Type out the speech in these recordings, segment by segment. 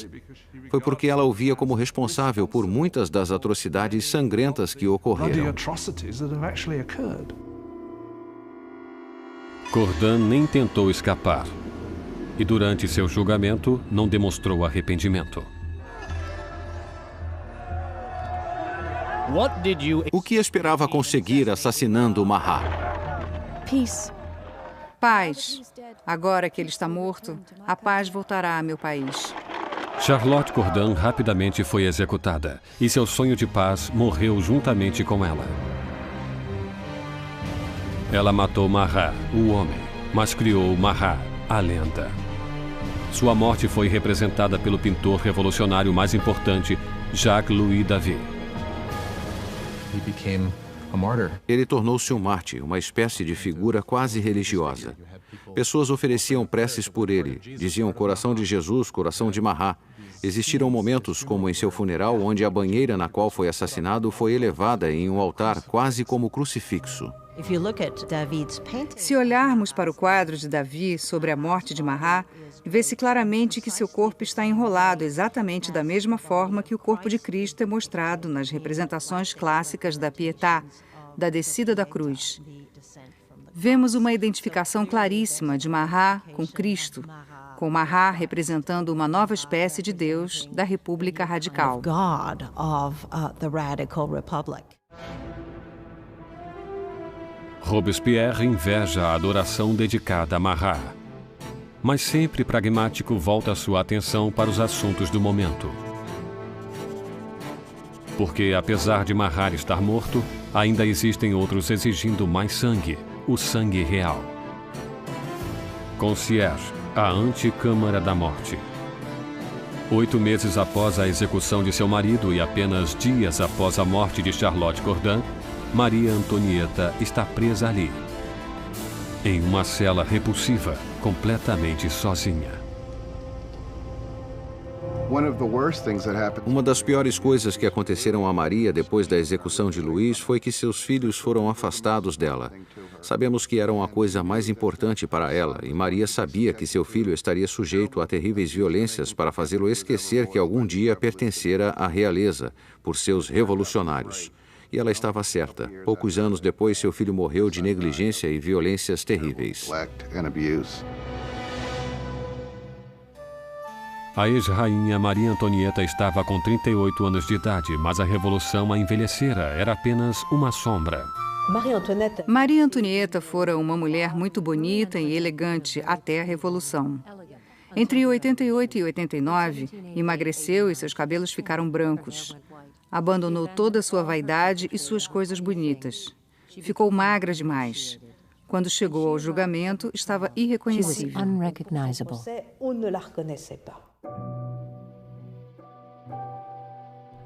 Charlotte. Foi porque ela o via como responsável por muitas das atrocidades sangrentas que ocorreram. Cordan nem tentou escapar. E durante seu julgamento, não demonstrou arrependimento. O que esperava conseguir assassinando Mahat? Paz. Agora que ele está morto, a paz voltará a meu país. Charlotte Cordan rapidamente foi executada, e seu sonho de paz morreu juntamente com ela. Ela matou Mahat, o homem, mas criou Mahat, a lenda. Sua morte foi representada pelo pintor revolucionário mais importante, Jacques-Louis David. Ele tornou-se um mártir, uma espécie de figura quase religiosa. Pessoas ofereciam preces por ele, diziam coração de Jesus, coração de Mahat. Existiram momentos, como em seu funeral, onde a banheira na qual foi assassinado foi elevada em um altar quase como crucifixo. Se olharmos para o quadro de Davi sobre a morte de Mahat, vê-se claramente que seu corpo está enrolado exatamente da mesma forma que o corpo de Cristo é mostrado nas representações clássicas da Pietà, da descida da cruz. Vemos uma identificação claríssima de Mahat com Cristo, com Mahat representando uma nova espécie de Deus da República Radical. Robespierre inveja a adoração dedicada a Mahat. Mas sempre pragmático volta sua atenção para os assuntos do momento. Porque, apesar de Mahat estar morto, ainda existem outros exigindo mais sangue, o sangue real. Concierge, a Anticâmara da Morte. 8 meses após a execução de seu marido e apenas dias após a morte de Charlotte Cordan, Maria Antonieta está presa ali, em uma cela repulsiva, completamente sozinha. Uma das piores coisas que aconteceram a Maria depois da execução de Luís foi que seus filhos foram afastados dela. Sabemos que eram a coisa mais importante para ela, e Maria sabia que seu filho estaria sujeito a terríveis violências para fazê-lo esquecer que algum dia pertencera à realeza, por seus revolucionários. E ela estava certa. Poucos anos depois, seu filho morreu de negligência e violências terríveis. A ex-rainha Maria Antonieta estava com 38 anos de idade, mas a revolução a envelhecera, era apenas uma sombra. Maria Antonieta fora uma mulher muito bonita e elegante até a Revolução. Entre 88 e 89, emagreceu e seus cabelos ficaram brancos. Abandonou toda a sua vaidade e suas coisas bonitas. Ficou magra demais. Quando chegou ao julgamento, estava irreconhecível.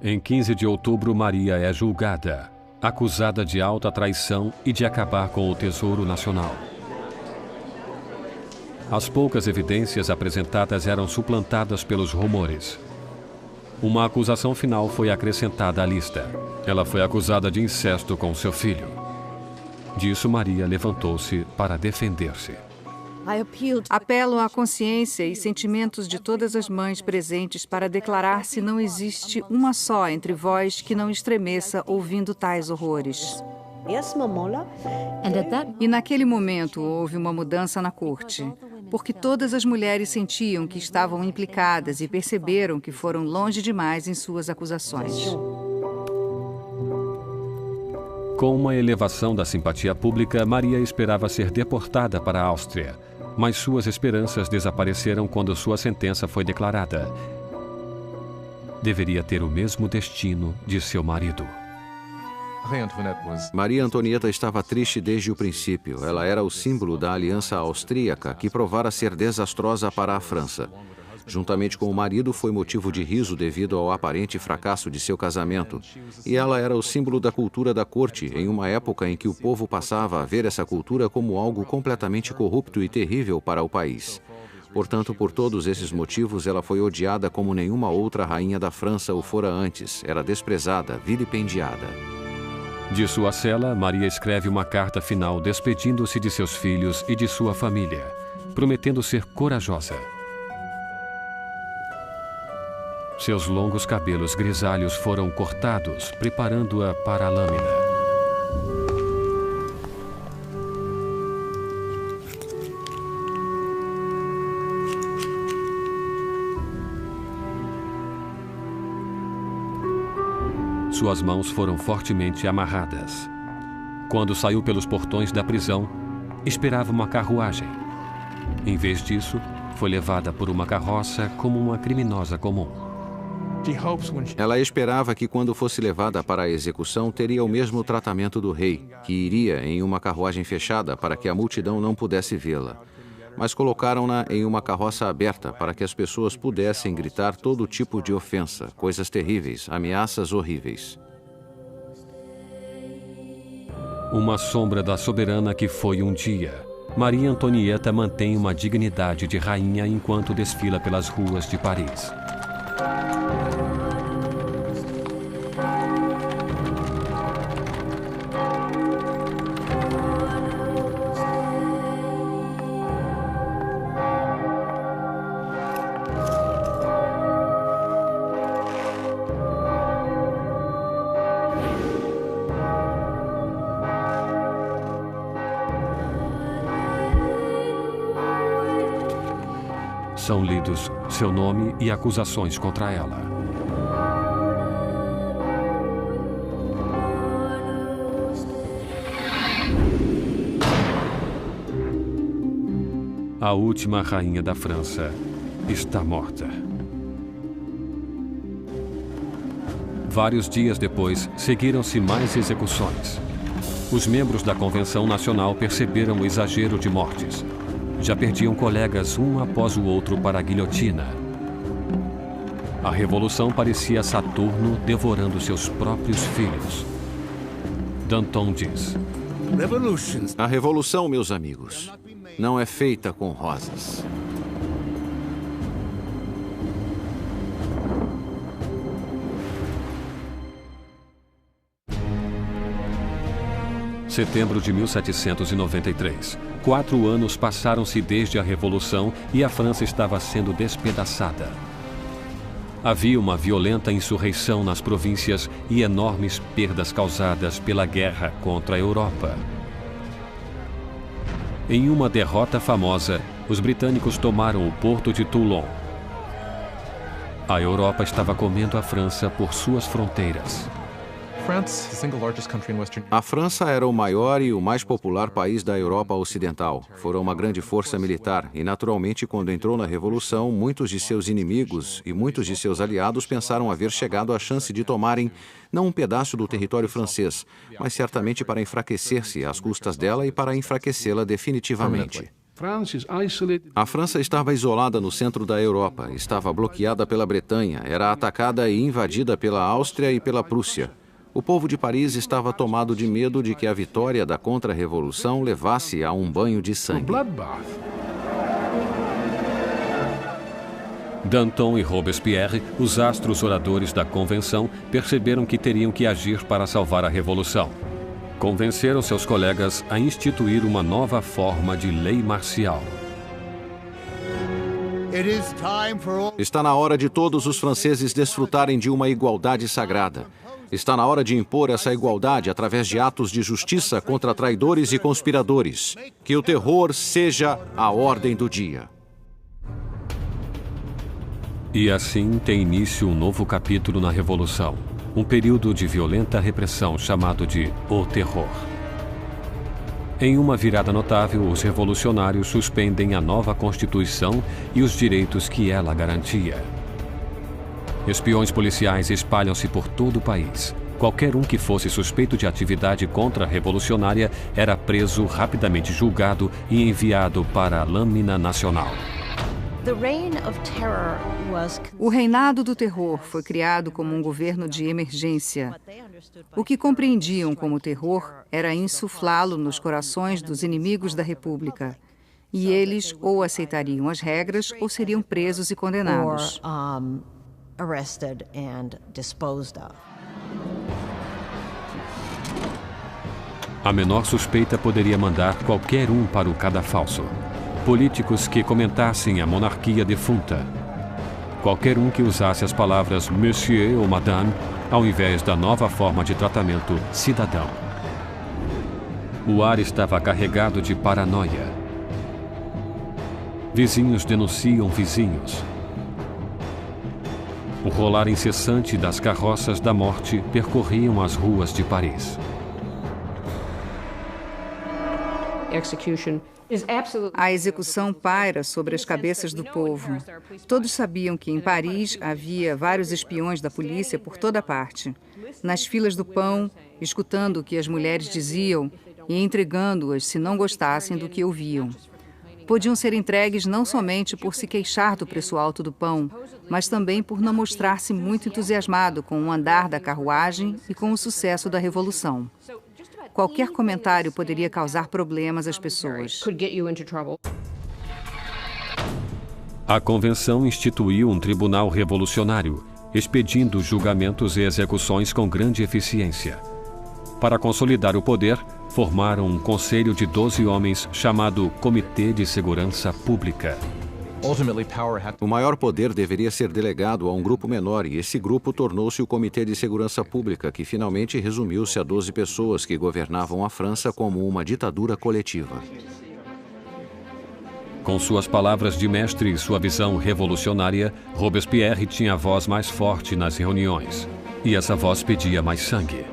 Em 15 de outubro, Maria é julgada, acusada de alta traição e de acabar com o Tesouro Nacional. As poucas evidências apresentadas eram suplantadas pelos rumores. Uma acusação final foi acrescentada à lista. Ela foi acusada de incesto com seu filho. Disso, Maria levantou-se para defender-se. Apelo à consciência e sentimentos de todas as mães presentes para declarar se não existe uma só entre vós que não estremeça ouvindo tais horrores. E naquele momento houve uma mudança na corte, porque todas as mulheres sentiam que estavam implicadas e perceberam que foram longe demais em suas acusações. Com uma elevação da simpatia pública, Maria esperava ser deportada para a Áustria, mas suas esperanças desapareceram quando sua sentença foi declarada. Deveria ter o mesmo destino de seu marido. Maria Antonieta estava triste desde o princípio. Ela era o símbolo da aliança austríaca que provara ser desastrosa para a França. Juntamente com o marido, foi motivo de riso devido ao aparente fracasso de seu casamento. E ela era o símbolo da cultura da corte, em uma época em que o povo passava a ver essa cultura como algo completamente corrupto e terrível para o país. Portanto, por todos esses motivos, ela foi odiada como nenhuma outra rainha da França o fora antes. Era desprezada, vilipendiada. De sua cela, Maria escreve uma carta final despedindo-se de seus filhos e de sua família, prometendo ser corajosa. Seus longos cabelos grisalhos foram cortados, preparando-a para a lâmina. Suas mãos foram fortemente amarradas. Quando saiu pelos portões da prisão, esperava uma carruagem. Em vez disso, foi levada por uma carroça como uma criminosa comum. Ela esperava que, quando fosse levada para a execução, teria o mesmo tratamento do rei, que iria em uma carruagem fechada para que a multidão não pudesse vê-la. Mas colocaram-na em uma carroça aberta para que as pessoas pudessem gritar todo tipo de ofensa, coisas terríveis, ameaças horríveis. Uma sombra da soberana que foi um dia. Maria Antonieta mantém uma dignidade de rainha enquanto desfila pelas ruas de Paris. São lidos seu nome e acusações contra ela. A última rainha da França está morta. Vários dias depois, seguiram-se mais execuções. Os membros da Convenção Nacional perceberam o exagero de mortes. Já perdiam colegas um após o outro para a guilhotina. A revolução parecia Saturno devorando seus próprios filhos. Danton diz: A revolução, meus amigos, não é feita com rosas. Setembro de 1793. 4 anos passaram-se desde a Revolução e a França estava sendo despedaçada. Havia uma violenta insurreição nas províncias e enormes perdas causadas pela guerra contra a Europa. Em uma derrota famosa, os britânicos tomaram o porto de Toulon. A Europa estava comendo a França por suas fronteiras. A França era o maior e o mais popular país da Europa Ocidental. Fora uma grande força militar e, naturalmente, quando entrou na Revolução, muitos de seus inimigos e muitos de seus aliados pensaram haver chegado à chance de tomarem não um pedaço do território francês, mas certamente para enfraquecer-se às custas dela e para enfraquecê-la definitivamente. A França estava isolada no centro da Europa, estava bloqueada pela Bretanha, era atacada e invadida pela Áustria e pela Prússia. O povo de Paris estava tomado de medo de que a vitória da contra-revolução levasse a um banho de sangue. Danton e Robespierre, os astros oradores da Convenção, perceberam que teriam que agir para salvar a Revolução. Convenceram seus colegas a instituir uma nova forma de lei marcial. Está na hora de todos os franceses desfrutarem de uma igualdade sagrada. Está na hora de impor essa igualdade através de atos de justiça contra traidores e conspiradores. Que o terror seja a ordem do dia. E assim tem início um novo capítulo na Revolução. Um período de violenta repressão chamado de O Terror. Em uma virada notável, os revolucionários suspendem a nova Constituição e os direitos que ela garantia. Espiões policiais espalham-se por todo o país. Qualquer um que fosse suspeito de atividade contra-revolucionária era preso, rapidamente julgado e enviado para a lâmina nacional. O reinado do terror foi criado como um governo de emergência. O que compreendiam como terror era insuflá-lo nos corações dos inimigos da República. E eles ou aceitariam as regras ou seriam presos e condenados. Arrested and disposed of. A menor suspeita poderia mandar qualquer um para o cadafalso. Políticos que comentassem a monarquia defunta. qualquer um que usasse as palavras Monsieur ou Madame ao invés da nova forma de tratamento cidadão. O ar estava carregado de paranoia. Vizinhos denunciam vizinhos. O rolar incessante das carroças da morte percorriam as ruas de Paris. A execução paira sobre as cabeças do povo. Todos sabiam que em Paris havia vários espiões da polícia por toda parte. Nas filas do pão, escutando o que as mulheres diziam e entregando-as se não gostassem do que ouviam. Podiam ser entregues não somente por se queixar do preço alto do pão, mas também por não mostrar-se muito entusiasmado com o andar da carruagem e com o sucesso da Revolução. Qualquer comentário poderia causar problemas às pessoas. A convenção instituiu um tribunal revolucionário, expedindo julgamentos e execuções com grande eficiência. Para consolidar o poder, formaram um conselho de 12 homens chamado Comitê de Segurança Pública. O maior poder deveria ser delegado a um grupo menor e esse grupo tornou-se o Comitê de Segurança Pública, que finalmente resumiu-se a 12 pessoas que governavam a França como uma ditadura coletiva. Com suas palavras de mestre e sua visão revolucionária, Robespierre tinha a voz mais forte nas reuniões. E essa voz pedia mais sangue.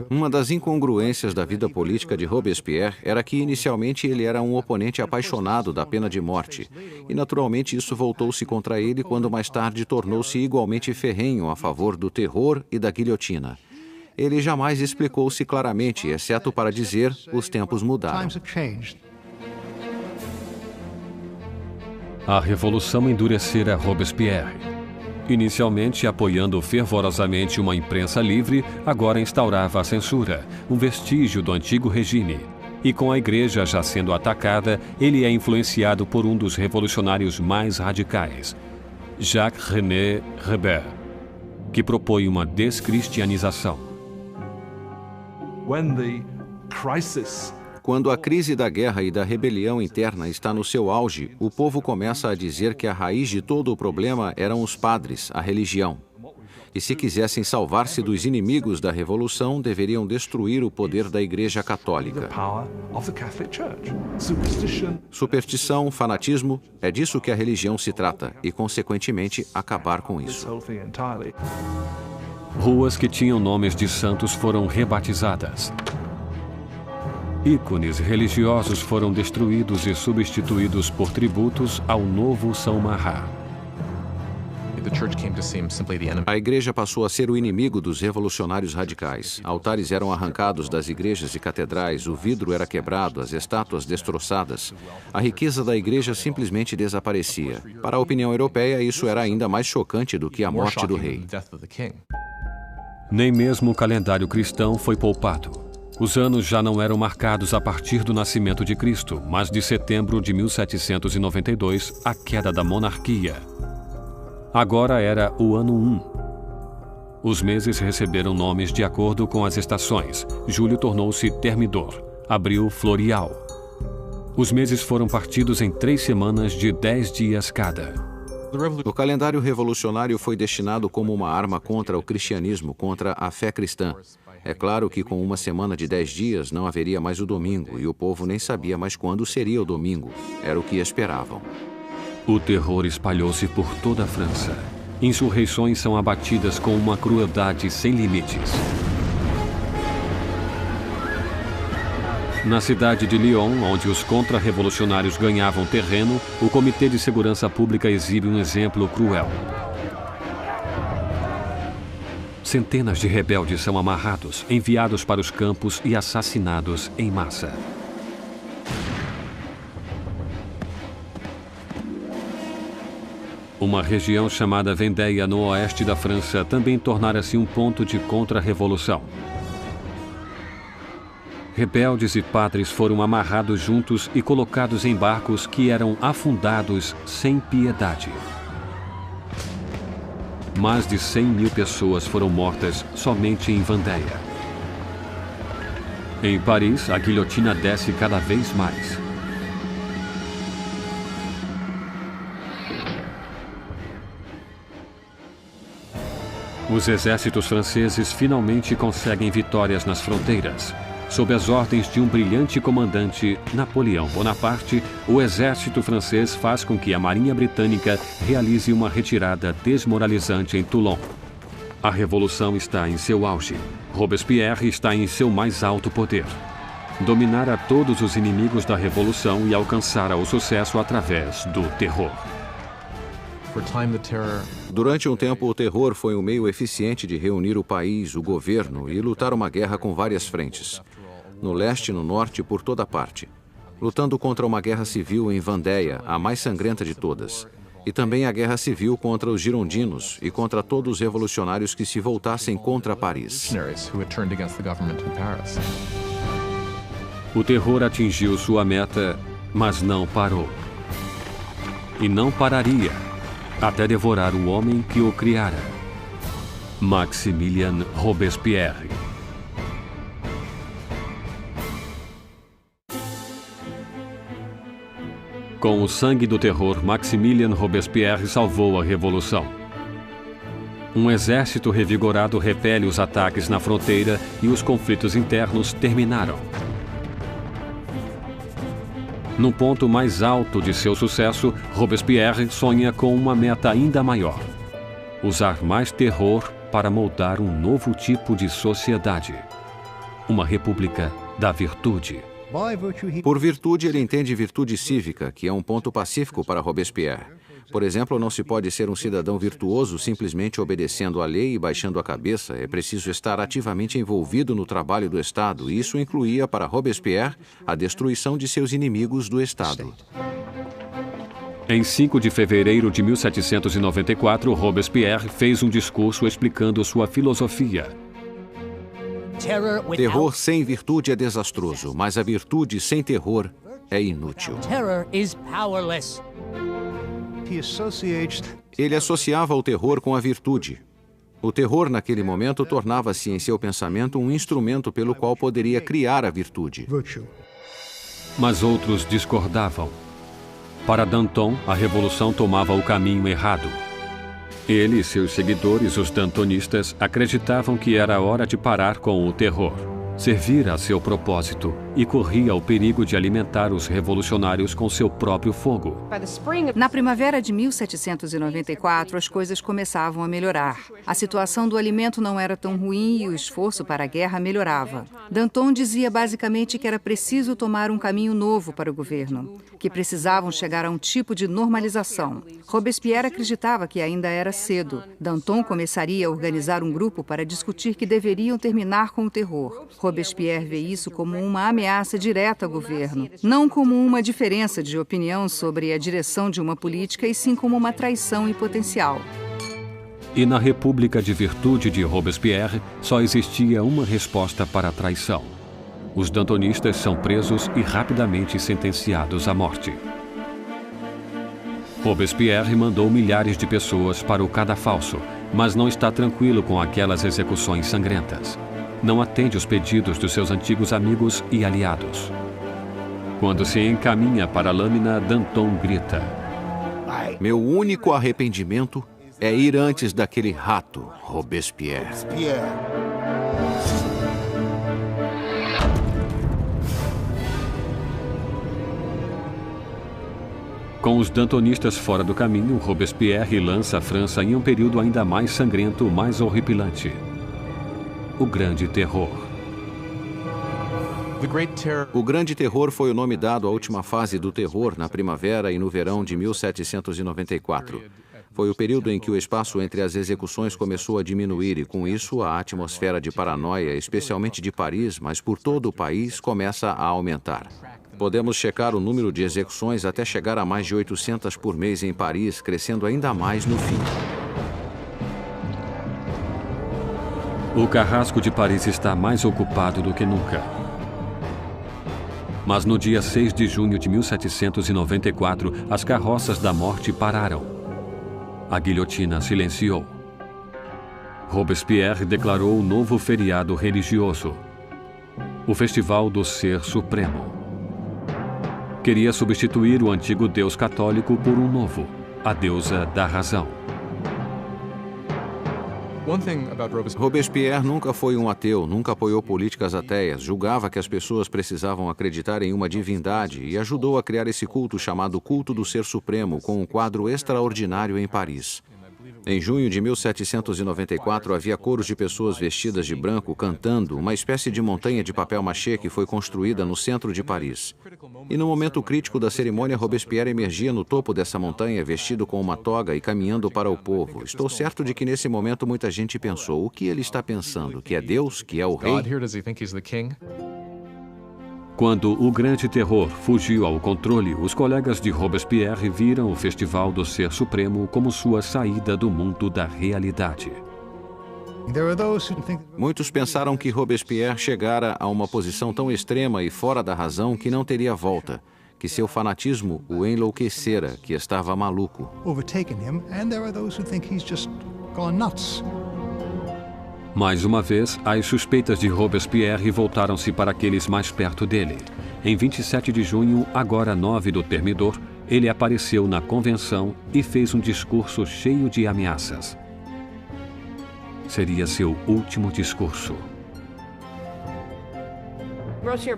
Uma das incongruências da vida política de Robespierre era que inicialmente ele era um oponente apaixonado da pena de morte, e naturalmente isso voltou-se contra ele quando mais tarde tornou-se igualmente ferrenho a favor do terror e da guilhotina. Ele jamais explicou-se claramente, exceto para dizer: os tempos mudaram. A revolução endurecera Robespierre. Inicialmente apoiando fervorosamente uma imprensa livre, agora instaurava a censura, um vestígio do antigo regime. E com a igreja já sendo atacada, ele é influenciado por um dos revolucionários mais radicais, Jacques-René Hébert, que propõe uma descristianização. Quando a crise da guerra e da rebelião interna está no seu auge, o povo começa a dizer que a raiz de todo o problema eram os padres, a religião. E se quisessem salvar-se dos inimigos da revolução, deveriam destruir o poder da Igreja Católica. Superstição, fanatismo, é disso que a religião se trata e, consequentemente, acabar com isso. Ruas que tinham nomes de santos foram rebatizadas. Ícones religiosos foram destruídos e substituídos por tributos ao novo São Marat. A igreja passou a ser o inimigo dos revolucionários radicais. Altares eram arrancados das igrejas e catedrais, o vidro era quebrado, as estátuas destroçadas. A riqueza da igreja simplesmente desaparecia. Para a opinião europeia, isso era ainda mais chocante do que a morte do rei. Nem mesmo o calendário cristão foi poupado. Os anos já não eram marcados a partir do nascimento de Cristo, mas de setembro de 1792, a queda da monarquia. Agora era o ano 1. Os meses receberam nomes de acordo com as estações. Julho tornou-se Thermidor, abril Floreal. Os meses foram partidos em 3 semanas de 10 dias cada. O calendário revolucionário foi destinado como uma arma contra o cristianismo, contra a fé cristã. É claro que com uma semana de 10 dias não haveria mais o domingo, e o povo nem sabia mais quando seria o domingo. Era o que esperavam. O terror espalhou-se por toda a França. Insurreições são abatidas com uma crueldade sem limites. Na cidade de Lyon, onde os contra-revolucionários ganhavam terreno, o Comitê de Segurança Pública exibe um exemplo cruel. Centenas de rebeldes são amarrados, enviados para os campos e assassinados em massa. Uma região chamada Vendéia, no oeste da França, também tornara-se um ponto de contra-revolução. Rebeldes e padres foram amarrados juntos e colocados em barcos que eram afundados sem piedade. Mais de 100.000 pessoas foram mortas somente em Vendéia. Em Paris, a guilhotina desce cada vez mais. Os exércitos franceses finalmente conseguem vitórias nas fronteiras. Sob as ordens de um brilhante comandante, Napoleão Bonaparte, o exército francês faz com que a Marinha Britânica realize uma retirada desmoralizante em Toulon. A revolução está em seu auge. Robespierre está em seu mais alto poder. Dominar a todos os inimigos da revolução e alcançar o sucesso através do terror. Durante um tempo, o terror foi um meio eficiente de reunir o país, o governo e lutar uma guerra com várias frentes. No leste, no norte e por toda parte. Lutando contra uma guerra civil em Vendéia, a mais sangrenta de todas. E também a guerra civil contra os girondinos e contra todos os revolucionários que se voltassem contra Paris. O terror atingiu sua meta, mas não parou. E não pararia, até devorar o homem que o criara, Maximilien Robespierre. Com o sangue do terror, Maximilien Robespierre salvou a revolução. Um exército revigorado repele os ataques na fronteira e os conflitos internos terminaram. No ponto mais alto de seu sucesso, Robespierre sonha com uma meta ainda maior: usar mais terror para moldar um novo tipo de sociedade. Uma república da virtude. Por virtude, ele entende virtude cívica, que é um ponto pacífico para Robespierre. Por exemplo, não se pode ser um cidadão virtuoso simplesmente obedecendo à lei e baixando a cabeça. É preciso estar ativamente envolvido no trabalho do Estado. E isso incluía para Robespierre a destruição de seus inimigos do Estado. Em 5 de fevereiro de 1794, Robespierre fez um discurso explicando sua filosofia. Terror sem virtude é desastroso, mas a virtude sem terror é inútil. Ele associava o terror com a virtude. O terror, naquele momento, tornava-se em seu pensamento um instrumento pelo qual poderia criar a virtude. Mas outros discordavam. Para Danton, a revolução tomava o caminho errado. Ele e seus seguidores, os dantonistas, acreditavam que era hora de parar com o terror, servir a seu propósito e corria o perigo de alimentar os revolucionários com seu próprio fogo. Na primavera de 1794, as coisas começavam a melhorar. A situação do alimento não era tão ruim e o esforço para a guerra melhorava. Danton dizia basicamente que era preciso tomar um caminho novo para o governo, que precisavam chegar a um tipo de normalização. Robespierre acreditava que ainda era cedo. Danton começaria a organizar um grupo para discutir que deveriam terminar com o terror. Robespierre vê isso como uma ameaça direta ao governo, não como uma diferença de opinião sobre a direção de uma política, e sim como uma traição em potencial. E na República de Virtude de Robespierre, só existia uma resposta para a traição. Os dantonistas são presos e rapidamente sentenciados à morte. Robespierre mandou milhares de pessoas para o cadafalso, mas não está tranquilo com aquelas execuções sangrentas. Não atende os pedidos dos seus antigos amigos e aliados. Quando se encaminha para a lâmina, Danton grita: Meu único arrependimento é ir antes daquele rato, Robespierre. Com os dantonistas fora do caminho, Robespierre lança a França em um período ainda mais sangrento, mais horripilante: o Grande Terror. O Grande Terror foi o nome dado à última fase do terror na primavera e no verão de 1794. Foi o período em que o espaço entre as execuções começou a diminuir e, com isso, a atmosfera de paranoia, especialmente de Paris, mas por todo o país, começa a aumentar. Podemos checar o número de execuções até chegar a mais de 800 por mês em Paris, crescendo ainda mais no fim. O carrasco de Paris está mais ocupado do que nunca. Mas no dia 6 de junho de 1794, as carroças da morte pararam. A guilhotina silenciou. Robespierre declarou um novo feriado religioso. o Festival do Ser Supremo. Queria substituir o antigo Deus católico por um novo, a deusa da razão. Robespierre nunca foi um ateu, nunca apoiou políticas ateias, julgava que as pessoas precisavam acreditar em uma divindade e ajudou a criar esse culto chamado Culto do Ser Supremo, com um quadro extraordinário em Paris. Em junho de 1794, havia coros de pessoas vestidas de branco cantando uma espécie de montanha de papel machê que foi construída no centro de Paris. E no momento crítico da cerimônia, Robespierre emergia no topo dessa montanha, vestido com uma toga e caminhando para o povo. Estou certo de que nesse momento muita gente pensou: o que ele está pensando? Que é Deus? Que é o rei? Quando o Grande Terror fugiu ao controle, os colegas de Robespierre viram o Festival do Ser Supremo como sua saída do mundo da realidade. Muitos pensaram que Robespierre chegara a uma posição tão extrema e fora da razão que não teria volta, que seu fanatismo o enlouquecera, que estava maluco. Mais uma vez, as suspeitas de Robespierre voltaram-se para aqueles mais perto dele. Em 27 de junho, agora 9 do Termidor, ele apareceu na convenção e fez um discurso cheio de ameaças. Seria seu último discurso.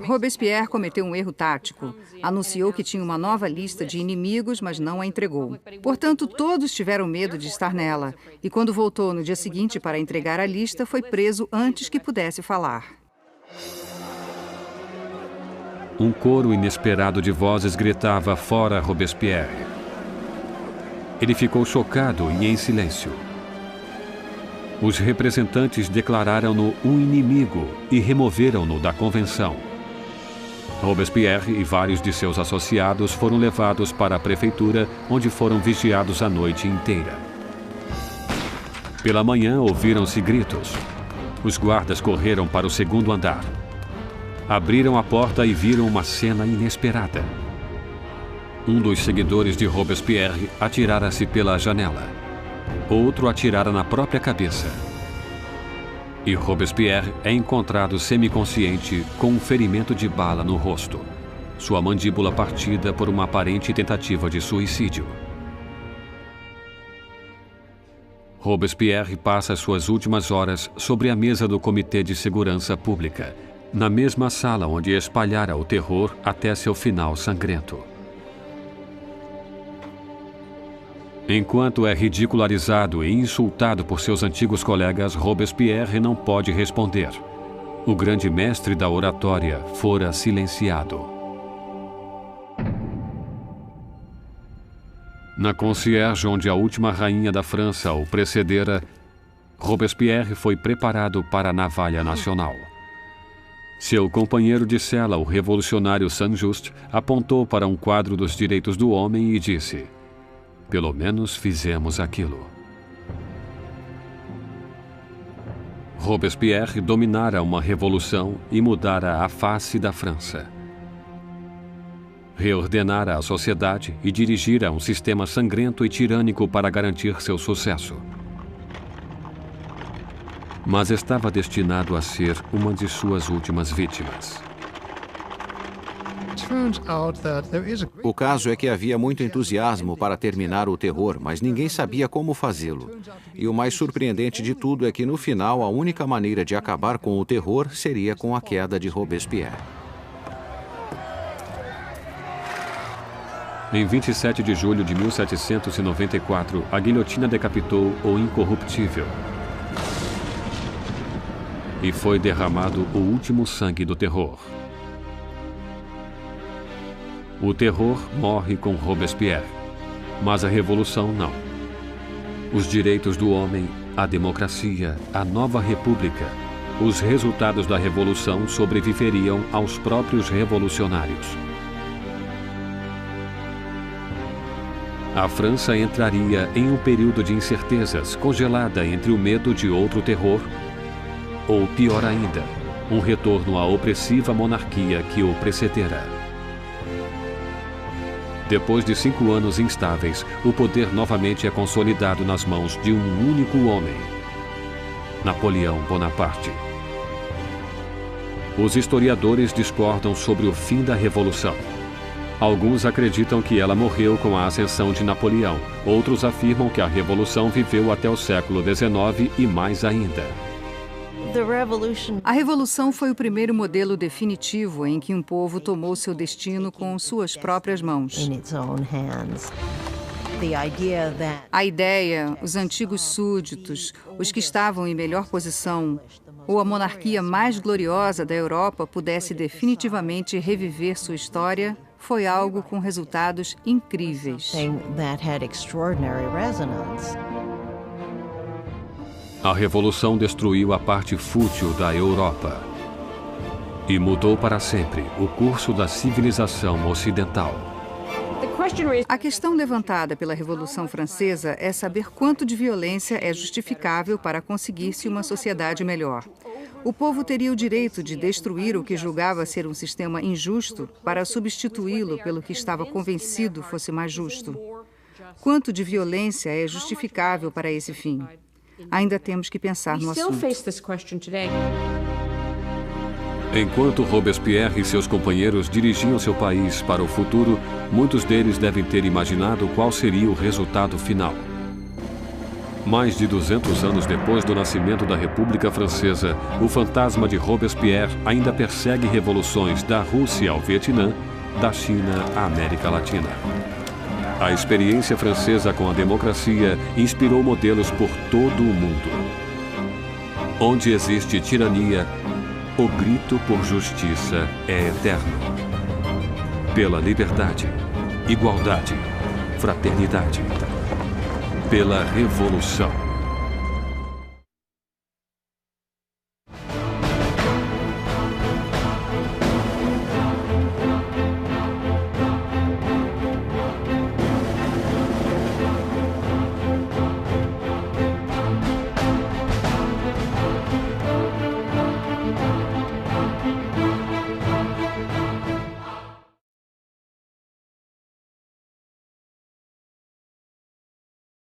Robespierre cometeu um erro tático. Anunciou que tinha uma nova lista de inimigos, mas não a entregou. Portanto, todos tiveram medo de estar nela. E quando voltou no dia seguinte para entregar a lista, foi preso antes que pudesse falar. Um coro inesperado de vozes gritava fora Robespierre. Ele ficou chocado e em silêncio. Os representantes declararam-no um inimigo e removeram-no da convenção. Robespierre e vários de seus associados foram levados para a prefeitura, onde foram vigiados a noite inteira. Pela manhã, ouviram-se gritos. Os guardas correram para o segundo andar. Abriram a porta e viram uma cena inesperada. Um dos seguidores de Robespierre atirara-se pela janela. Outro atirara na própria cabeça. E Robespierre é encontrado semiconsciente com um ferimento de bala no rosto, sua mandíbula partida por uma aparente tentativa de suicídio. Robespierre passa suas últimas horas sobre a mesa do Comitê de Segurança Pública, na mesma sala onde espalhara o terror até seu final sangrento. Enquanto é ridicularizado e insultado por seus antigos colegas, Robespierre não pode responder. O grande mestre da oratória fora silenciado. Na concierge, onde a última rainha da França o precedera, Robespierre foi preparado para a navalha nacional. Seu companheiro de cela, o revolucionário Saint-Just, apontou para um quadro dos direitos do homem e disse: "Pelo menos fizemos aquilo." Robespierre dominara uma revolução e mudara a face da França. Reordenara a sociedade e dirigira um sistema sangrento e tirânico para garantir seu sucesso. Mas estava destinado a ser uma de suas últimas vítimas. O caso é que havia muito entusiasmo para terminar o terror, mas ninguém sabia como fazê-lo. E o mais surpreendente de tudo é que, no final, a única maneira de acabar com o terror seria com a queda de Robespierre. Em 27 de julho de 1794, a guilhotina decapitou o incorruptível. E foi derramado o último sangue do terror. O terror morre com Robespierre, mas a revolução não. Os direitos do homem, a democracia, a nova república, os resultados da revolução sobreviveriam aos próprios revolucionários. A França entraria em um período de incertezas, congelada entre o medo de outro terror, ou pior ainda, um retorno à opressiva monarquia que o precedera. Depois de 5 anos instáveis, o poder novamente é consolidado nas mãos de um único homem: Napoleão Bonaparte. Os historiadores discordam sobre o fim da Revolução. Alguns acreditam que ela morreu com a ascensão de Napoleão. Outros afirmam que a Revolução viveu até o século XIX e mais ainda. A Revolução foi o primeiro modelo definitivo em que um povo tomou seu destino com suas próprias mãos. A ideia, os antigos súditos, os que estavam em melhor posição, ou a monarquia mais gloriosa da Europa pudesse definitivamente reviver sua história, foi algo com resultados incríveis. A Revolução destruiu a parte fútil da Europa e mudou para sempre o curso da civilização ocidental. A questão levantada pela Revolução Francesa é saber quanto de violência é justificável para conseguir-se uma sociedade melhor. O povo teria o direito de destruir o que julgava ser um sistema injusto para substituí-lo pelo que estava convencido fosse mais justo. Quanto de violência é justificável para esse fim? Ainda temos que pensar no assunto. Enquanto Robespierre e seus companheiros dirigiam seu país para o futuro, muitos deles devem ter imaginado qual seria o resultado final. Mais de 200 anos depois do nascimento da República Francesa, o fantasma de Robespierre ainda persegue revoluções da Rússia ao Vietnã, da China à América Latina. A experiência francesa com a democracia inspirou modelos por todo o mundo. Onde existe tirania, o grito por justiça é eterno. Pela liberdade, igualdade, fraternidade. Pela revolução.